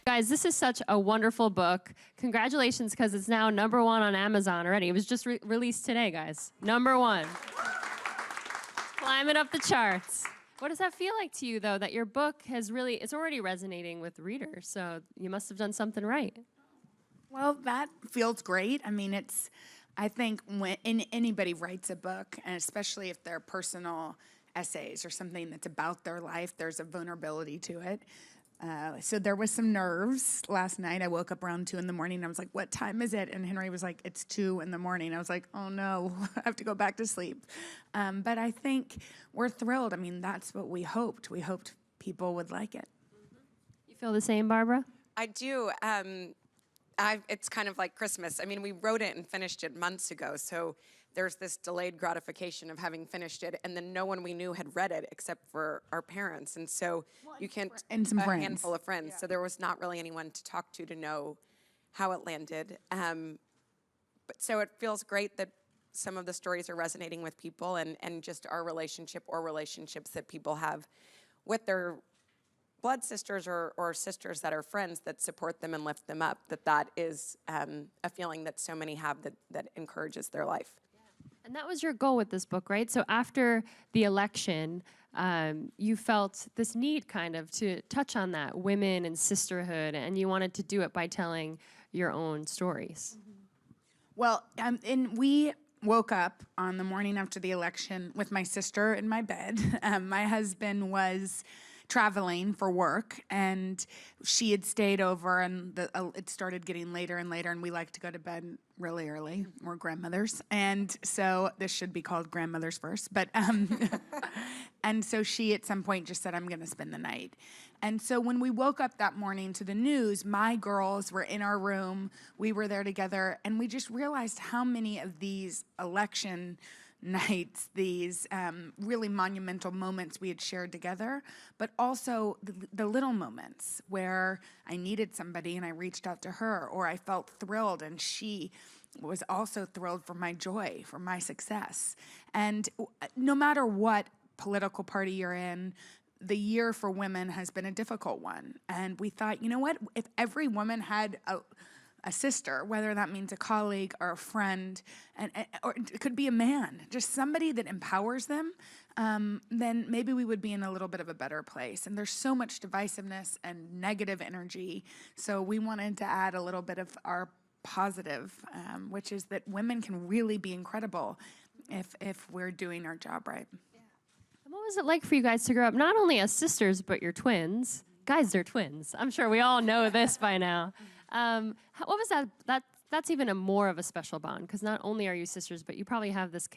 Guys, this is such a wonderful book. Congratulations, because it's now #1 on Amazon already. It was just released today, guys. #1. Climbing up the charts. What does that feel like to you, though, that your book has really, it's already resonating with readers, so you must have done something right. Well, that feels great. I mean, I think when anybody writes a book, and especially if they're personal essays or something that's about their life, there's a vulnerability to it. So there was some nerves last night. I woke up around 2 in the morning. I was like, what time is it? And Henry was like, it's 2 in the morning. I was like, oh no, I have to go back to sleep. But I think we're thrilled. I mean, that's what we hoped. We hoped people would like it. You feel the same, Barbara? I do. It's kind of like Christmas. I mean, we wrote it and finished it months ago, so there's this delayed gratification of having finished it, and then no one we knew had read it except for our parents, and so you can't, and some friends. Handful of friends, so there was not really anyone to talk to know how it landed. But so it feels great that some of the stories are resonating with people, and just our relationship or relationships that people have with their blood sisters or sisters that are friends that support them and lift them up, that is a feeling that so many have that encourages their life. And that was your goal with this book, right? So after the election, you felt this need kind of to touch on that, women and sisterhood, and you wanted to do it by telling your own stories. Well, and we woke up on the morning after the election with my sister in my bed. My husband was traveling for work, and she had stayed over, and it started getting later and later, and we like to go to bed really early. We're grandmothers, and so this should be called Grandmothers First, but and so she at some point just said, I'm gonna spend the night. And so when we woke up that morning to the news, my girls were in our room, we were there together, and we just realized how many of these election nights, these really monumental moments we had shared together, but also the little moments where I needed somebody and I reached out to her, or I felt thrilled and she was also thrilled for my joy, for my success. And no matter what political party you're in, the year for women has been a difficult one. And we thought, you know what, if every woman had a sister, whether that means a colleague or a friend, or it could be a man, just somebody that empowers them, then maybe we would be in a little bit of a better place. And there's so much divisiveness and negative energy, so we wanted to add a little bit of our positive, which is that women can really be incredible if we're doing our job right. Yeah. And what was it like for you guys to grow up not only as sisters, but you're twins? Guys, they're twins. I'm sure we all know this by now. What was that? That's even more of a special bond, because not only are you sisters, but you probably have this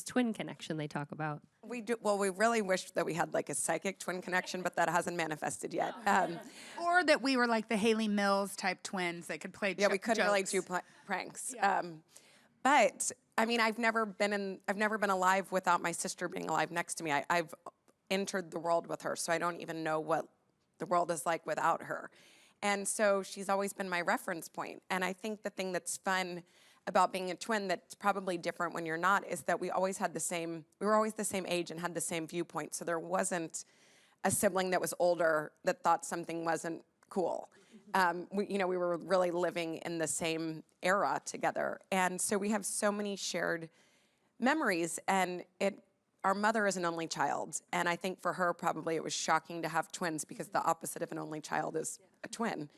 twin connection they talk about. We do. Well, we really wish that we had like a psychic twin connection, but that hasn't manifested yet. Or that we were like the Haley Mills type twins that could play. Yeah, we couldn't really do pranks. Yeah. But I mean, I've never been alive without my sister being alive next to me. I've entered the world with her, so I don't even know what the world is like without her. And so she's always been my reference point. And I think the thing that's fun about being a twin that's probably different when you're not is that we were always the same age and had the same viewpoint. So there wasn't a sibling that was older that thought something wasn't cool. We were really living in the same era together. And so we have so many shared memories, and our mother is an only child, and I think for her probably it was shocking to have twins, because the opposite of an only child is a twin.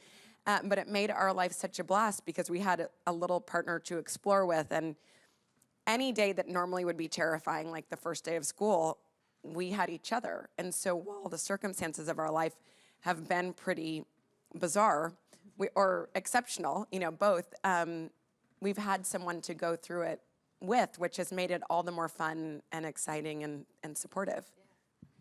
But it made our life such a blast because we had a little partner to explore with, and any day that normally would be terrifying, like the first day of school, we had each other. And so while the circumstances of our life have been pretty bizarre or exceptional, both, we've had someone to go through it with, which has made it all the more fun and exciting and supportive.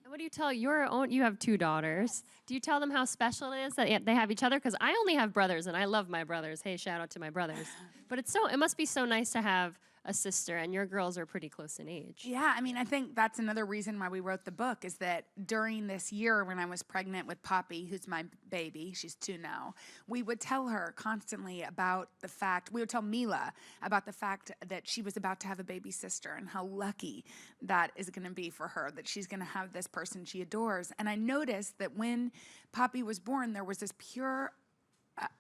And what do you tell you have 2 daughters. Do you tell them how special it is that they have each other? Because I only have brothers, and I love my brothers. Hey, shout out to my brothers. But it must be so nice to have a sister, and your girls are pretty close in age. Yeah, I mean, I think that's another reason why we wrote the book, is that during this year when I was pregnant with Poppy, who's my baby, she's 2 now, we would tell her constantly about the fact, we would tell Mila about the fact that she was about to have a baby sister and how lucky that is gonna be for her, that she's gonna have this person she adores. And I noticed that when Poppy was born, there was this pure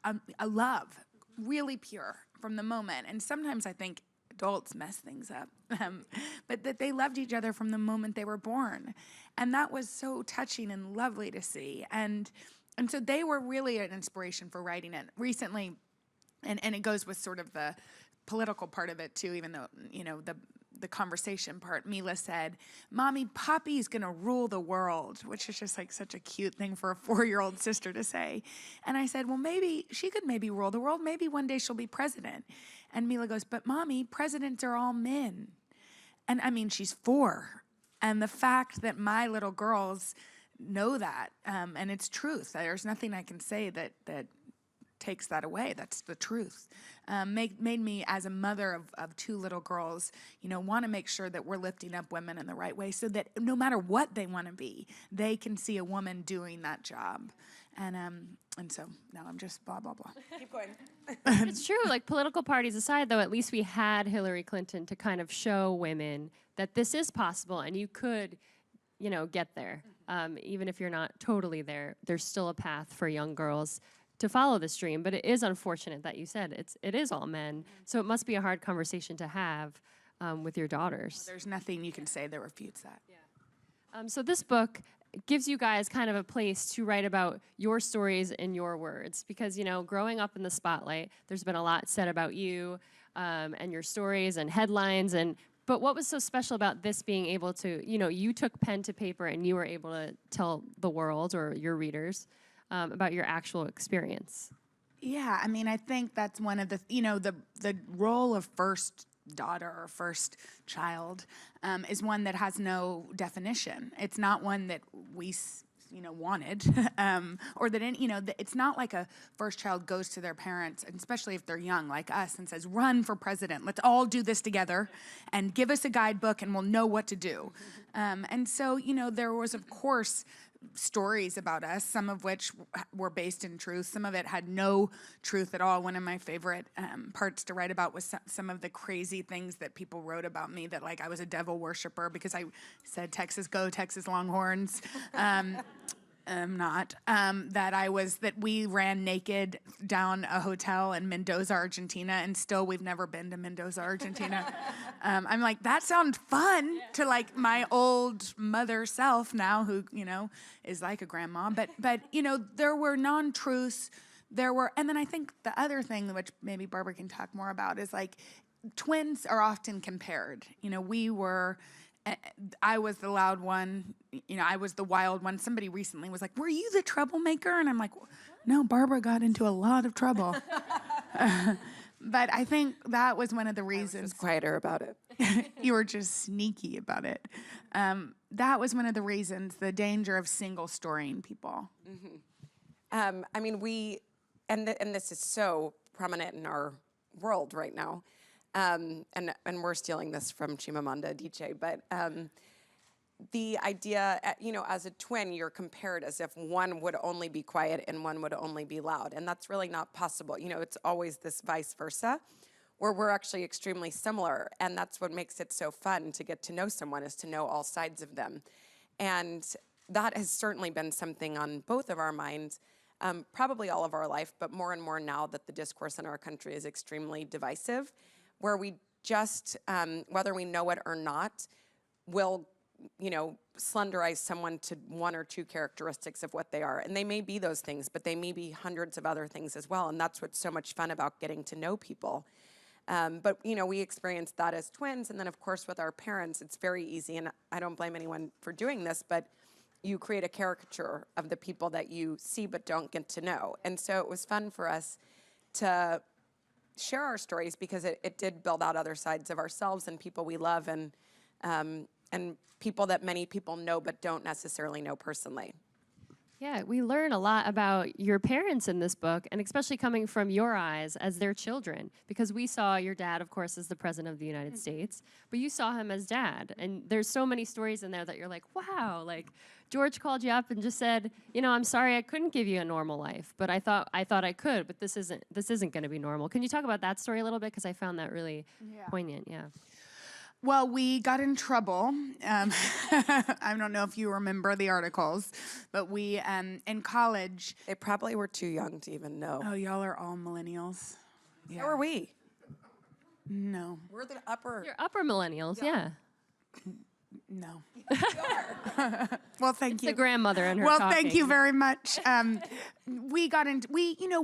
a love, really pure from the moment. And sometimes I think adults mess things up, but that they loved each other from the moment they were born. And that was so touching and lovely to see. And so they were really an inspiration for writing it. Recently, and it goes with sort of the political part of it too, even though, the conversation part, Mila said, "Mommy, Poppy's gonna rule the world," which is just like such a cute thing for a 4-year-old sister to say. And I said, well, maybe she could rule the world. Maybe one day she'll be president. And Mila goes, "But Mommy, presidents are all men." And I mean, she's 4. And the fact that my little girls know that, and it's truth. There's nothing I can say that takes that away. That's the truth. Made me, as a mother of 2 little girls, want to make sure that we're lifting up women in the right way so that no matter what they want to be, they can see a woman doing that job. And so now I'm just blah, blah, blah. Keep going. It's true. Like, political parties aside, though, at least we had Hillary Clinton to kind of show women that this is possible and you could, get there. Even if you're not totally there, there's still a path for young girls to follow this dream. But it is unfortunate that you said it is all men. So it must be a hard conversation to have with your daughters. Well, there's nothing you can say that refutes that. Yeah. So this book gives you guys kind of a place to write about your stories in your words, because growing up in the spotlight, there's been a lot said about you and your stories and headlines. But what was so special about this being able to, you took pen to paper and you were able to tell the world or your readers about your actual experience? Yeah, I mean, I think that's one of the, the role of first daughter or first child is one that has no definition. It's not one that we, wanted, or that, it's not like a first child goes to their parents, and especially if they're young like us, and says, "Run for president. Let's all do this together and give us a guidebook and we'll know what to do." And so, there was, of course, stories about us, some of which were based in truth. Some of it had no truth at all. One of my favorite parts to write about was some of the crazy things that people wrote about me, that like I was a devil worshiper because I said, "Texas go, Texas Longhorns." I'm not. That we ran naked down a hotel in Mendoza, Argentina, and still we've never been to Mendoza, Argentina. I'm like, that sounds fun to like my old mother self now, who, is like a grandma. But there were non-truths. And then I think the other thing, which maybe Barbara can talk more about, is like twins are often compared. I was the loud one, I was the wild one. Somebody recently was like, "Were you the troublemaker?" And I'm like, "No, Barbara got into a lot of trouble." But I think that was one of the reasons. I was just quieter about it. You were just sneaky about it. That was one of the reasons, the danger of single storying people. Mm-hmm. I mean, and this is so prominent in our world right now. And we're stealing this from Chimamanda Adichie, but the idea, as a twin, you're compared as if one would only be quiet and one would only be loud, and that's really not possible. It's always this vice versa, where we're actually extremely similar, and that's what makes it so fun to get to know someone, is to know all sides of them. And that has certainly been something on both of our minds, probably all of our life, but more and more now that the discourse in our country is extremely divisive, where we just, whether we know it or not, will, slenderize someone to 1 or 2 characteristics of what they are. And they may be those things, but they may be hundreds of other things as well. And that's what's so much fun about getting to know people. But, we experienced that as twins. And then, of course, with our parents, it's very easy. And I don't blame anyone for doing this, but you create a caricature of the people that you see but don't get to know. And so it was fun for us to share our stories, because it did build out other sides of ourselves and people we love, and people that many people know but don't necessarily know personally. Yeah, we learn a lot about your parents in this book, and especially coming from your eyes as their children, because we saw your dad, of course, as the President of the United States, but you saw him as dad. And there's so many stories in there that you're like, wow, like George called you up and just said, "I'm sorry I couldn't give you a normal life, but I thought I could, but this isn't going to be normal." Can you talk about that story a little bit? Because I found that really poignant, yeah. Well, we got in trouble. I don't know if you remember the articles, but we, in college. They probably were too young to even know. Oh, y'all are all millennials. So are we. No. We're the upper. You're upper millennials, yeah. No. Well, thank you. The grandmother and her Well, talking. thank you very much. We got into,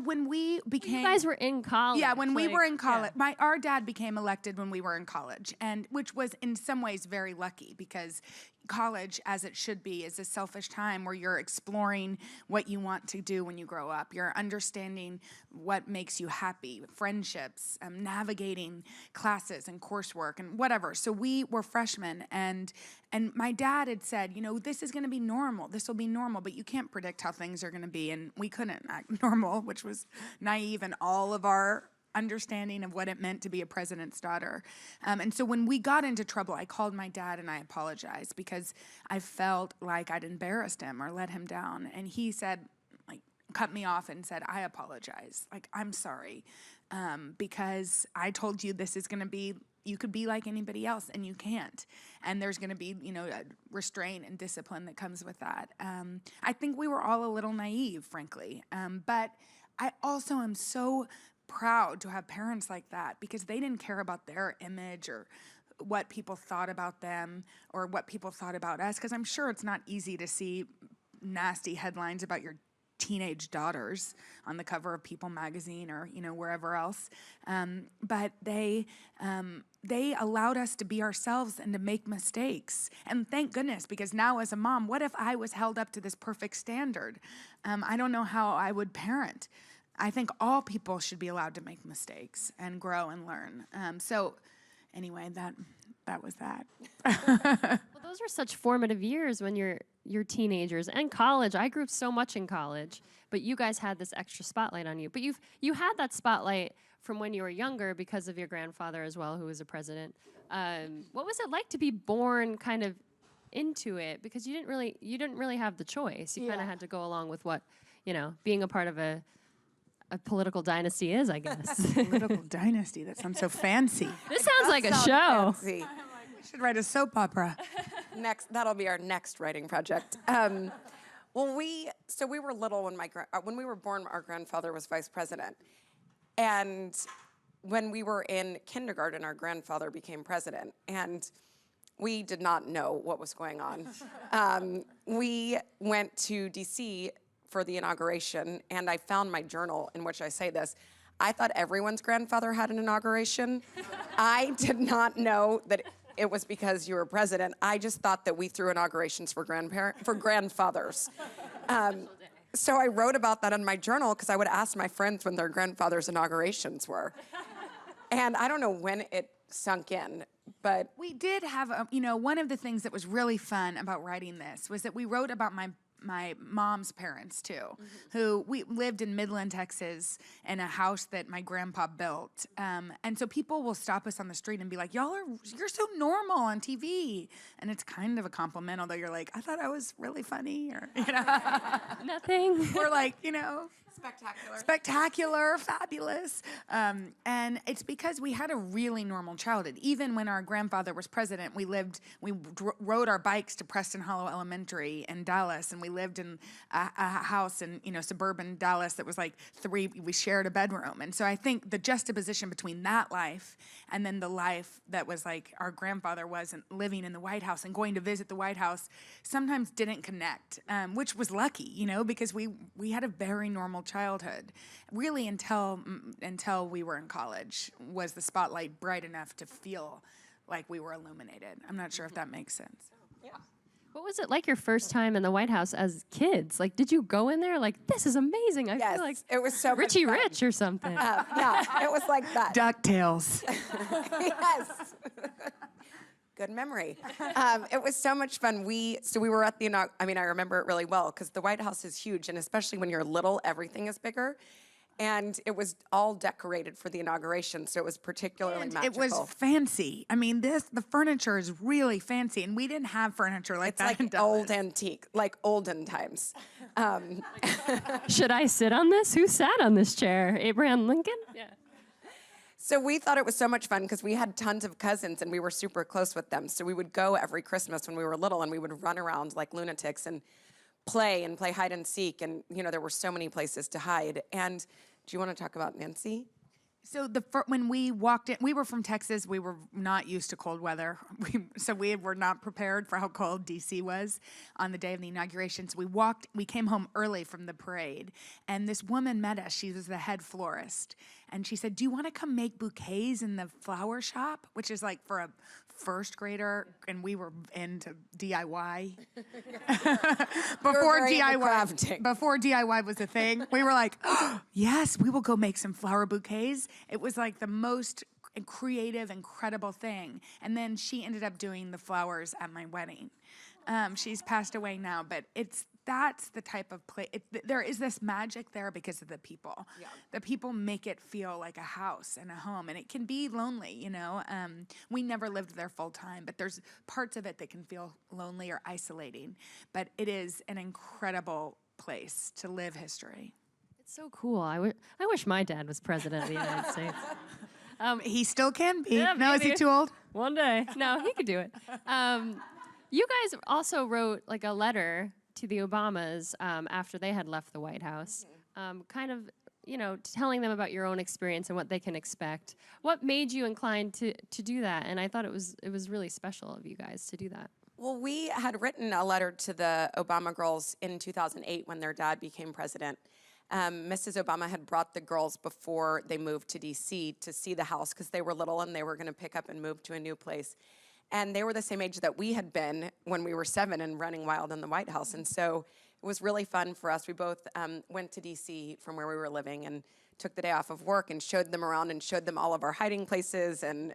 when we became. You guys were in college. Yeah, when we like, were in college, yeah. our dad became elected when we were in college, and which was in some ways very lucky because college, as it should be, is a selfish time where you're exploring what you want to do when you grow up. You're understanding what makes you happy, friendships, navigating classes and coursework and whatever. So we were freshmen, and my dad had said, this is going to be normal. This will be normal, but you can't predict how things are going to be, and we couldn't act normal, which was naive in all of our understanding of what it meant to be a president's daughter. And so when we got into trouble, I called my dad and I apologized because I felt like I'd embarrassed him or let him down. And he said, cut me off and said, I apologize. I'm sorry. Because I told you this is going to be, you could be like anybody else and you can't. And there's going to be, restraint and discipline that comes with that. I think we were all a little naive, frankly. But I also am so proud to have parents like that because they didn't care about their image or what people thought about them or what people thought about us, because I'm sure it's not easy to see nasty headlines about your teenage daughters on the cover of People magazine or wherever else, but they allowed us to be ourselves and to make mistakes. And thank goodness, because now as a mom, what if I was held up to this perfect standard? I don't know how I would parent. I think all people should be allowed to make mistakes and grow and learn. So anyway, that was that. Well, those are such formative years when you're teenagers and college. I grew up so much in college, but you guys had this extra spotlight on you. But you had that spotlight from when you were younger because of your grandfather as well, who was a president. What was it like to be born kind of into it? Because you didn't really have the choice. You kind of had to go along with what being a part of a political dynasty is, I guess. Political dynasty, that sounds so fancy. This sounds like a show. Fancy. We should write a soap opera. That'll be our next writing project. Well, we were little when we were born. Our grandfather was vice president, and when we were in kindergarten, our grandfather became president, and we did not know what was going on. We went to D.C. for the inauguration, and I found my journal in which I say this. I thought everyone's grandfather had an inauguration. I did not know that it was because you were president. I just thought that we threw inaugurations for grandfathers. So I wrote about that in my journal because I would ask my friends when their grandfathers' inaugurations were. And I don't know when it sunk in, but we did have, one of the things that was really fun about writing this was that we wrote about my mom's parents too, who we lived in Midland, Texas, in a house that my grandpa built. And so people will stop us on the street and be like, you're so normal on TV. And it's kind of a compliment, although you're like, I thought I was really funny, or, Nothing. We're like, spectacular, fabulous. And it's because we had a really normal childhood. Even when our grandfather was president, we rode our bikes to Preston Hollow Elementary in Dallas, and we lived in a house in suburban Dallas that was like we shared a bedroom. And so I think the juxtaposition between that life and then the life that was like our grandfather was living in the White House and going to visit the White House sometimes didn't connect, which was lucky, because we had a very normal childhood. Really until we were in college was the spotlight bright enough to feel like we were illuminated. I'm not sure if that makes sense. Yeah. What was it like your first time in the White House as kids? Like, did you go in there like, this is amazing? I feel like it was so Richie much fun. Rich or something. Yeah, it was like that. DuckTales. Yes. Good memory. It was so much fun. We were at the I remember it really well because the White House is huge, and especially when you're little, everything is bigger. And it was all decorated for the inauguration, so it was particularly magical. It was fancy. The furniture is really fancy, and we didn't have furniture like that. It's like old antique, like olden times. Should I sit on this? Who sat on this chair? Abraham Lincoln? Yeah. So we thought it was so much fun because we had tons of cousins and we were super close with them. So we would go every Christmas when we were little and we would run around like lunatics and play hide and seek. And, you know, there were so many places to hide. And do you want to talk about Nancy? So when we walked in, we were from Texas. We were not used to cold weather. So we were not prepared for how cold DC was on the day of the inauguration. So we came home early from the parade, and this woman met us. She was the head florist. And she said, "Do you want to come make bouquets in the flower shop?" Which is like for a first grader, and we were into DIY. Before DIY was a thing, we were like, oh, yes, we will go make some flower bouquets. It was like the most creative, incredible thing. And then she ended up doing the flowers at my wedding. She's passed away now, but that's the type of place. There is this magic there because of the people. Yeah. The people make it feel like a house and a home, and it can be lonely, you know. We never lived there full time, but there's parts of it that can feel lonely or isolating. But it is an incredible place to live history. It's so cool. I wish my dad was president of the United States. He still can be. Yeah, no, is he too old? One day. No, he could do it. You guys also wrote like a letter to the Obamas after they had left the White House, kind of, you know, telling them about your own experience and what they can expect. What made you inclined to do that? And I thought it was really special of you guys to do that. Well, we had written a letter to the Obama girls in 2008 when their dad became president. Mrs. Obama had brought the girls before they moved to D.C. to see the house because they were little and they were going to pick up and move to a new place. And they were the same age that we had been when we were 7 and running wild in the White House. And so it was really fun for us. We both went to D.C. from where we were living and took the day off of work and showed them around and showed them all of our hiding places. And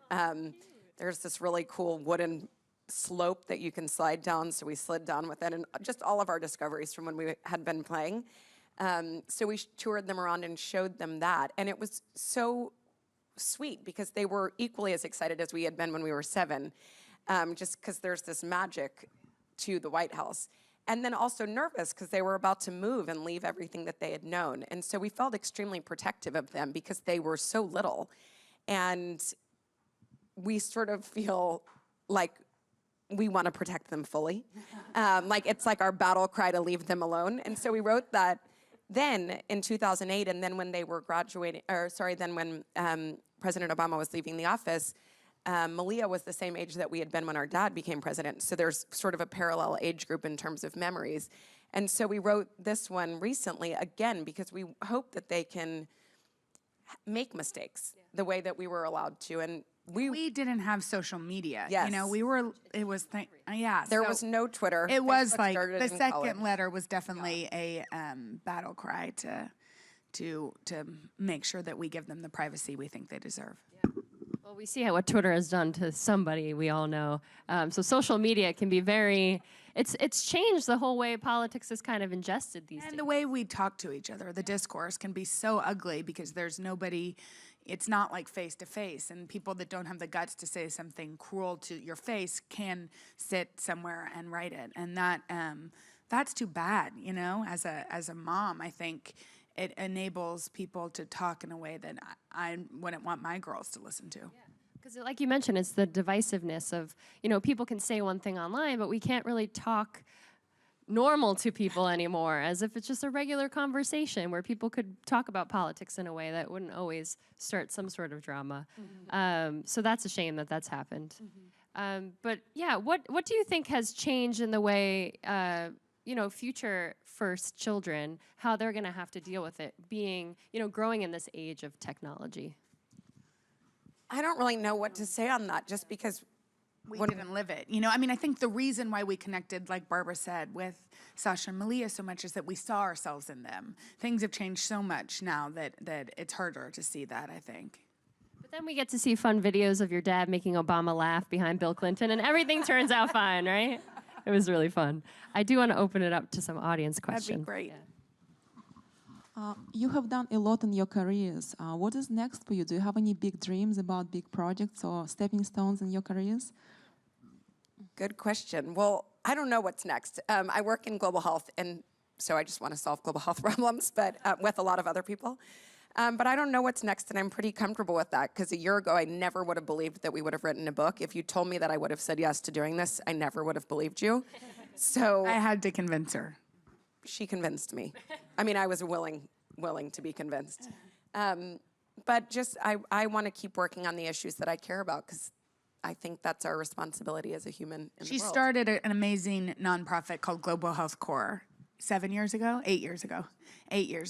there's this really cool wooden slope that you can slide down. So we slid down with it and just all of our discoveries from when we had been playing. So we toured them around and showed them that. And it was so sweet because they were equally as excited as we had been when we were 7. Just because there's this magic to the White House. And then also nervous because they were about to move and leave everything that they had known. And so we felt extremely protective of them because they were so little. And we sort of feel like we want to protect them fully. Like it's like our battle cry to leave them alone. And so we wrote that then in 2008, and then when they were graduating, then when President Obama was leaving the office, Malia was the same age that we had been when our dad became president. So there's sort of a parallel age group in terms of memories. And so we wrote this one recently, again, because we hope that they can make mistakes the way that we were allowed to. And we didn't have social media. Yes. You know, there was no Twitter. It was Facebook like started the in second college. letter was definitely a battle cry to make sure that we give them the privacy we think they deserve. Yeah. Well, we see what Twitter has done to somebody we all know. So social media can be it's changed the whole way politics is kind of ingested these days. And the way we talk to each other, the discourse can be so ugly because there's nobody, it's not like face to face, and people that don't have the guts to say something cruel to your face can sit somewhere and write it. And that's too bad, you know, as a mom, I think it enables people to talk in a way that I wouldn't want my girls to listen to. Yeah. Because like you mentioned, it's the divisiveness of, you know, people can say one thing online, but we can't really talk normal to people anymore, as if it's just a regular conversation where people could talk about politics in a way that wouldn't always start some sort of drama. Mm-hmm. So that's a shame that that's happened. Mm-hmm. But yeah, what do you think has changed in the way, you know, future first children, how they're going to have to deal with it, being, you know, growing in this age of technology? I don't really know what to say on that, just because we didn't live it. You know, I mean, I think the reason why we connected, like Barbara said, with Sasha and Malia so much is that we saw ourselves in them. Things have changed so much now that it's harder to see that, I think. But then we get to see fun videos of your dad making Obama laugh behind Bill Clinton, and everything turns out fine, right? It was really fun. I do want to open it up to some audience questions. That'd be great. Yeah. You have done a lot in your careers. What is next for you? Do you have any big dreams about big projects or stepping stones in your careers? Good question. Well, I don't know what's next. I work in global health, and so I just want to solve global health problems, but with a lot of other people. But I don't know what's next, and I'm pretty comfortable with that, because a year ago, I never would have believed that we would have written a book. If you told me that I would have said yes to doing this, I never would have believed you. So I had to convince her. she convinced me. I mean, I was willing to be convinced. But just, I want to keep working on the issues that I care about, because I think that's our responsibility as a human in She the world. started an amazing nonprofit called Global Health Corps 8 years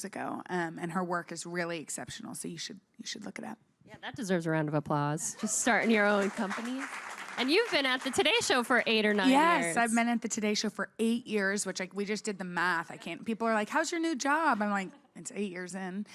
ago, and her work is really exceptional. So you should look it up. Yeah, that deserves a round of applause. Just starting your own company. And you've been at the Today Show for 8 or 9 years. Yes, I've been at the Today Show for 8 years, which we just did the math. I can't. People are like, "How's your new job?" I'm like, "It's 8 years in."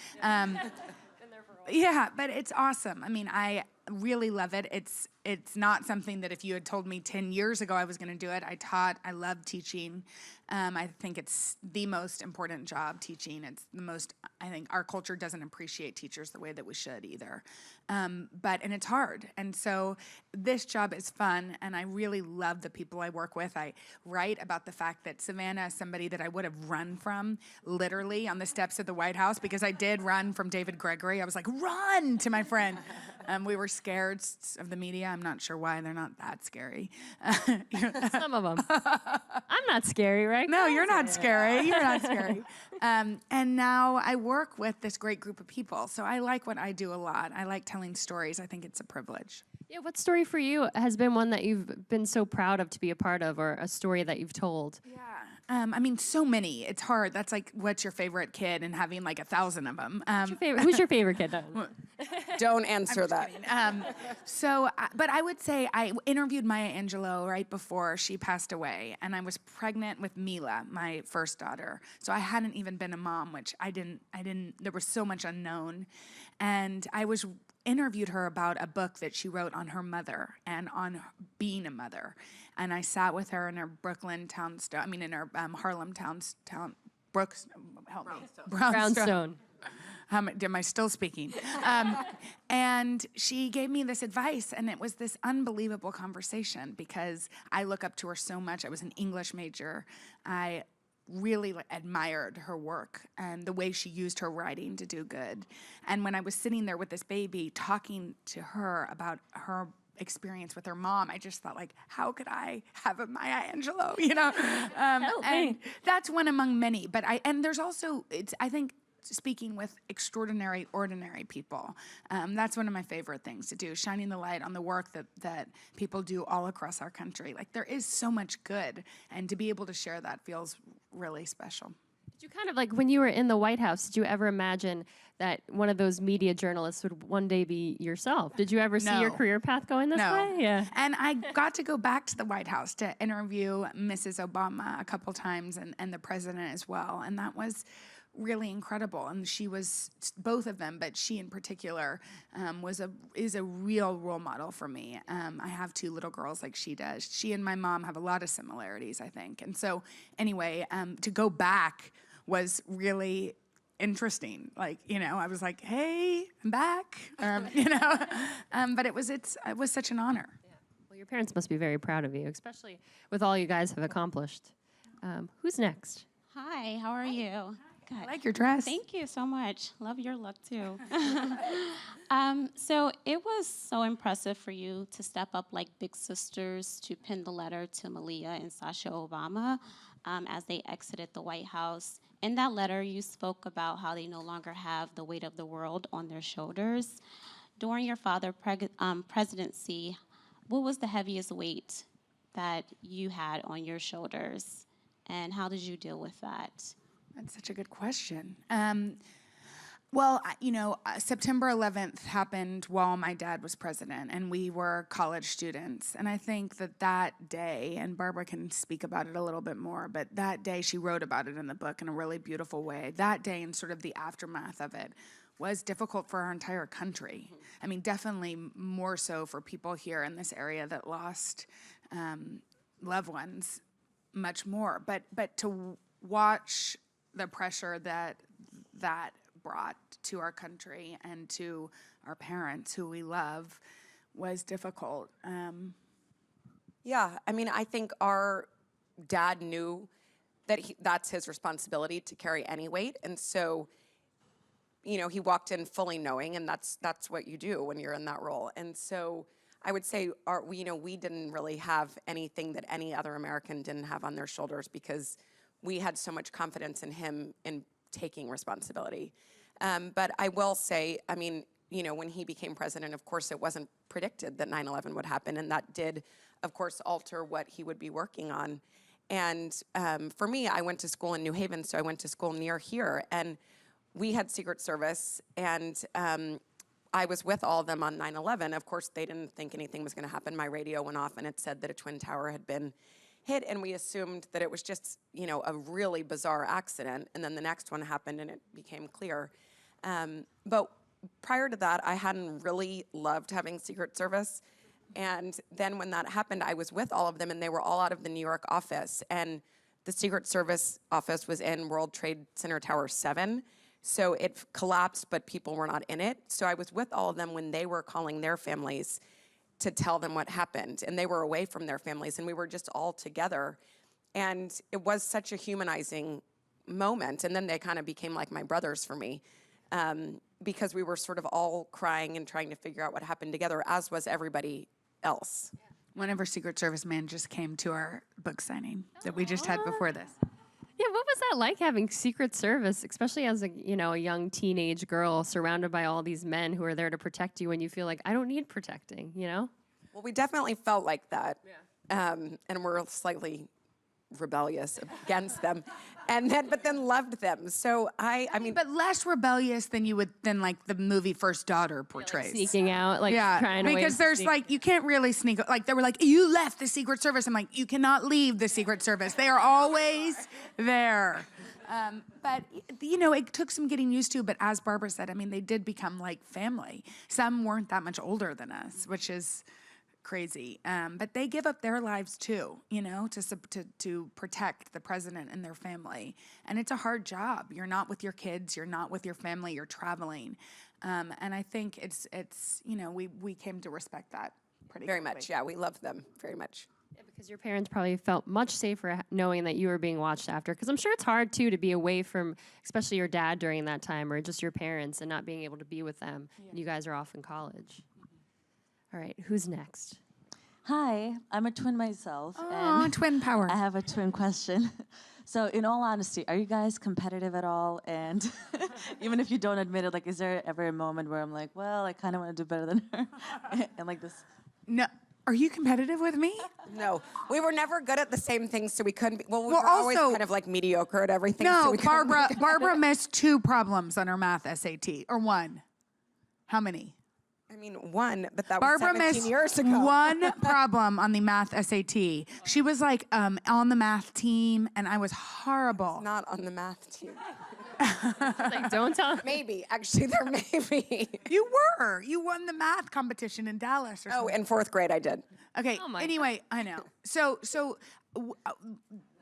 Yeah, but it's awesome. I mean, I really love it. It's not something that if you had told me 10 years ago I was going to do it. I love teaching. I think it's the most important job, teaching. It's the most, I think our culture doesn't appreciate teachers the way that we should either. And it's hard. And so this job is fun, and I really love the people I work with. I write about the fact that Savannah is somebody that I would have run from literally on the steps of the White House, because I did run from David Gregory. I was like, "Run!" to my friend. We were scared of the media. I'm not sure why. They're not that scary. Some of them. I'm not scary, right? No, you're not scary. You're not scary. And now I work with this great group of people. So I like what I do a lot. I like telling stories. I think it's a privilege. Yeah, what story for you has been one that you've been so proud of to be a part of, or a story that you've told? Yeah. I mean, so many. It's hard. That's like, what's your favorite kid, and having like 1,000 of them. Who's your favorite kid? Don't answer that. But I would say I interviewed Maya Angelou right before she passed away, and I was pregnant with Mila, my first daughter. So I hadn't even been a mom, which I didn't, there was so much unknown. And I interviewed her about a book that she wrote on her mother and on being a mother. And I sat with her in her in her Harlem Brownstone. Am I still speaking? And she gave me this advice, and it was this unbelievable conversation, because I look up to her so much. I was an English major. I really admired her work and the way she used her writing to do good. And when I was sitting there with this baby talking to her about her experience with her mom, I just thought, like, how could I have a Maya Angelou, you know? And that's one among many. But there's also, I think, speaking with extraordinary, ordinary people. That's one of my favorite things to do, shining the light on the work that people do all across our country. Like, there is so much good, and to be able to share that feels really special. Did you kind of, like, when you were in the White House, did you ever imagine that one of those media journalists would one day be yourself? Did you ever see your career path going this way? Yeah. And I got to go back to the White House to interview Mrs. Obama a couple times, and the president as well. And that was really incredible. And she was, both of them, but she in particular is a real role model for me. I have 2 little girls like she does. She and my mom have a lot of similarities, I think. And so anyway, to go back was really interesting. Like, you know, I was like, "Hey, I'm back," you know, but it was such an honor. Yeah. Well, your parents must be very proud of you, especially with all you guys have accomplished. Who's next? Hi, how are you? Good. I like your dress. Thank you so much. Love your look too. So it was so impressive for you to step up like big sisters to pen the letter to Malia and Sasha Obama as they exited the White House. In that letter, you spoke about how they no longer have the weight of the world on their shoulders. During your father's presidency, what was the heaviest weight that you had on your shoulders, and how did you deal with that? That's such a good question. Well, you know, September 11th happened while my dad was president, and we were college students. And I think that day, and Barbara can speak about it a little bit more, but that day, she wrote about it in the book in a really beautiful way. That day and sort of the aftermath of it was difficult for our entire country. I mean, definitely more so for people here in this area that lost loved ones, much more. But to watch the pressure that brought to our country and to our parents who we love was difficult. Yeah, I mean, I think our dad knew that that's his responsibility to carry any weight, and so he walked in fully knowing, and that's what you do when you're in that role. And so I would say we didn't really have anything that any other American didn't have on their shoulders, because we had so much confidence in him in taking responsibility. But I will say, I mean, when he became president, of course, it wasn't predicted that 9/11 would happen, and that did, of course, alter what he would be working on. And for me, I went to school in New Haven, so I went to school near here, and we had Secret Service, and I was with all of them on 9/11. Of course, they didn't think anything was going to happen. My radio went off, and it said that a Twin Tower had been hit, and we assumed that it was just, a really bizarre accident. And then the next one happened, and it became clear. But prior to that, I hadn't really loved having Secret Service. And then when that happened, I was with all of them, and they were all out of the New York office. And the Secret Service office was in World Trade Center Tower 7. So it collapsed, but people were not in it. So I was with all of them when they were calling their families to tell them what happened. And they were away from their families, and we were just all together. And it was such a humanizing moment. And then they kind of became like my brothers for me, because we were sort of all crying and trying to figure out what happened together, as was everybody else. One of our Secret Service men just came to our book signing that we just had before this. Yeah, what was that like having Secret Service, especially as a young teenage girl surrounded by all these men who are there to protect you when you feel like I don't need protecting, Well, we definitely felt like that. Yeah. And we're slightly rebellious against them, but then loved them. So I mean, but less rebellious than like the movie First Daughter portrays. Sneaking out, trying to because there's you can't really sneak. Like they were like, you left the Secret Service. I'm like, you cannot leave the Secret Service. They are always there. But it took some getting used to. But as Barbara said, I mean, they did become like family. Some weren't that much older than us, which is crazy. But they give up their lives too, to protect the president and their family. And it's a hard job. You're not with your kids. You're not with your family. You're traveling. And I think it's we came to respect that pretty very quickly. much. Yeah, we love them very much. Yeah, because your parents probably felt much safer knowing that you were being watched after. Because I'm sure it's hard too to be away from, especially your dad during that time, or just your parents, and not being able to be with them. Yeah. And you guys are off in college. All right, who's next? Hi, I'm a twin myself. Oh, and twin power. I have a twin question. So in all honesty, are you guys competitive at all? And even if you don't admit it, is there ever a moment where I'm like, well, I kind of want to do better than her? And like this. No. Are you competitive with me? No, we were never good at the same things, so we couldn't be. Well, we were also, always kind of mediocre at everything. No, so we Barbara missed 2 problems on her math SAT, or 1. How many? I mean, 1, but that Barbara was 17 missed years ago. 1 problem on the math SAT. She was on the math team, and I was horrible. Not on the math team. Don't tell. Maybe. Actually, there may be. You were. You won the math competition in Dallas or something. Oh, in 4th grade I did. Okay, anyway, I know.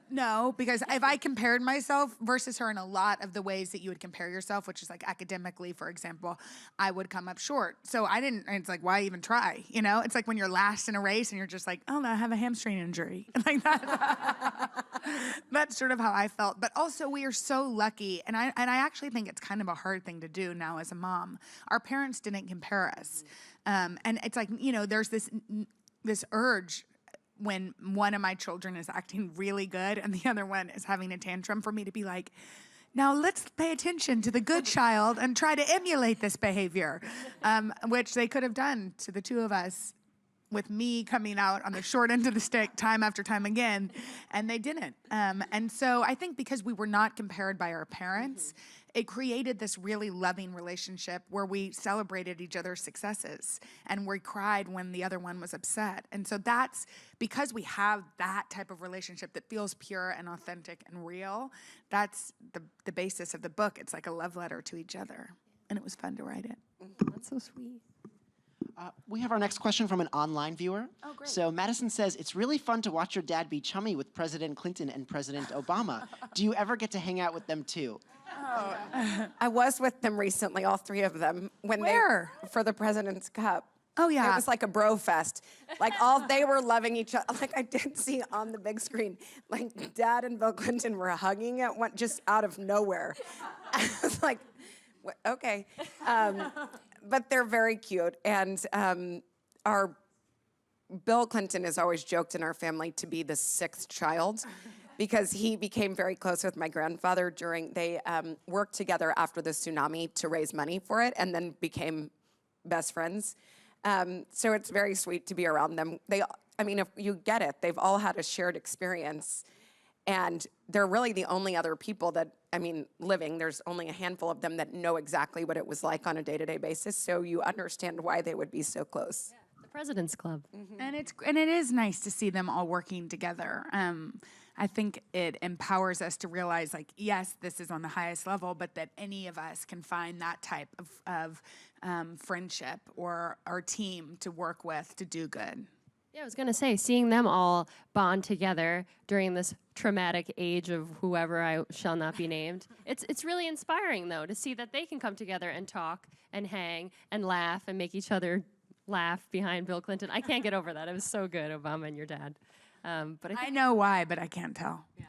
No, because if I compared myself versus her in a lot of the ways that you would compare yourself, which is academically, for example, I would come up short. So I didn't, it's like, why even try? It's like when you're last in a race and you're just like, oh, no, I have a hamstring injury. Like that. That's sort of how I felt. But also we are so lucky. And I actually think it's kind of a hard thing to do now as a mom. Our parents didn't compare us. And it's like, there's this urge when one of my children is acting really good and the other one is having a tantrum, for me to be like, now let's pay attention to the good child and try to emulate this behavior, which they could have done to the 2 of us with me coming out on the short end of the stick time after time again, and they didn't. And so I think because we were not compared by our parents, it created this really loving relationship where we celebrated each other's successes and we cried when the other one was upset. And so that's because we have that type of relationship that feels pure and authentic and real. That's the basis of the book. It's like a love letter to each other. And it was fun to write it. That's so sweet. We have our next question from an online viewer. Oh, great. So Madison says, it's really fun to watch your dad be chummy with President Clinton and President Obama. Do you ever get to hang out with them too? Oh. I was with them recently, all 3 of them. Where? For the President's Cup. Oh, yeah. It was like a bro fest. They were loving each other. I did see on the big screen, Dad and Bill Clinton were hugging at one, just out of nowhere. I was like, Okay. But they're very cute. And our Bill Clinton has always joked in our family to be the 6th child because he became very close with my grandfather they worked together after the tsunami to raise money for it and then became best friends. So it's very sweet to be around them. If you get it, they've all had a shared experience. And they're really the only other people that, living, there's only a handful of them that know exactly what it was like on a day-to-day basis. So you understand why they would be so close. Yeah, the President's Club. Mm-hmm. And it is nice to see them all working together. I think it empowers us to realize, like, yes, this is on the highest level, but that any of us can find that type of friendship or our team to work with to do good. Yeah, I was going to say, seeing them all bond together during this traumatic age of whoever I shall not be named, it's really inspiring, though, to see that they can come together and talk and hang and laugh and make each other laugh behind Bill Clinton. I can't get over that. It was so good, Obama and your dad. But I know why, but I can't tell. Yeah.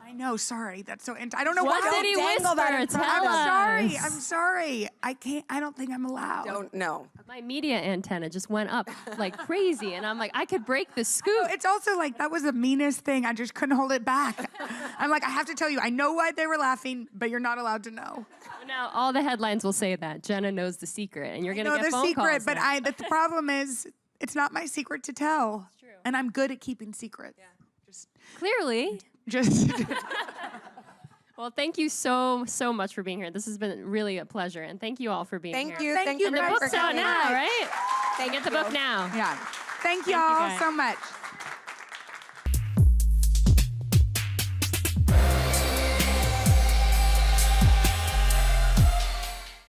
I know, sorry. That's so. I don't know What why. did he whisper? Tell us. I'm sorry. I can't. I don't think I'm allowed. Don't know. My media antenna just went up like crazy, and I'm like, I could break the scoop. It's also like that was the meanest thing. I just couldn't hold it back. I'm like, I have to tell you. I know why they were laughing, but you're not allowed to know. Now all the headlines will say that Jenna knows the secret, and you're gonna get phone calls. I know the secret, but the problem is, it's not my secret to tell. It's true. And I'm good at keeping secrets. Yeah. Clearly. Well, thank you so much for being here. This has been really a pleasure, and thank you all for being here. Thank you. And the guys book's for out coming. now, right? Thank Get the book now. Yeah. Thank you y'all guys. so much.